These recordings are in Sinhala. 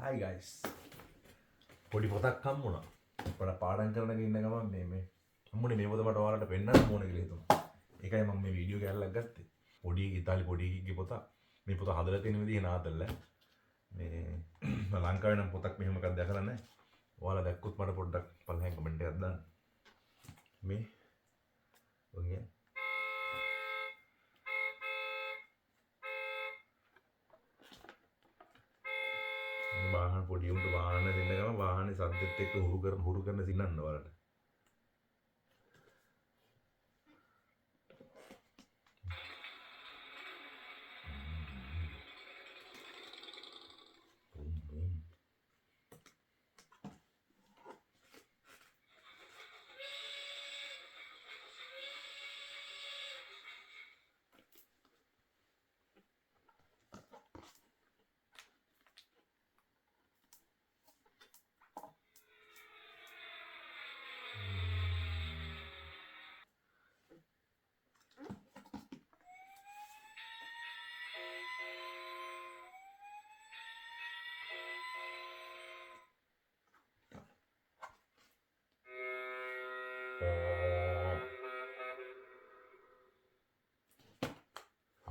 Hi guys. පොඩි පොතක් හම්බුණා. අපිට පාඩම් කරන ඉන්න ගමන් මේ හම්බුනේ මේ පොත මට ඔයාලට පෙන්නන්න ඕන කියලා හිතුණා. ඒකයි මම මේ වීඩියෝ කැල්ලක් ගත්තේ. පොඩි ඉතාලි පොඩිගේ පොතක්. මේ පොත හදලා තියෙන විදිහ නාතල්ල. මේ ලංකාවේ නම් පොතක් මෙහෙම එකක් දැකලා නැහැ. ඔයාලා දැක්කොත් මට පොඩ්ඩක් පල්ලෙන් කමෙන්ට් එකක් දාන්න. මේ ඔන්නේ වාහන පොඩි උන්ට වාහන දෙන්න ගම වාහනේ සද්දෙත් එක්ක හුරු කරන සින්නන්න වලට.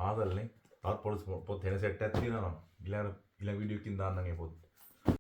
ආදල්නේ තාත් පොලිස් පොත් වෙන සෙට් එකක් තියෙනවා ඊළඟ වීඩියෝ එකකින් දාන්නම් ඒ පොත්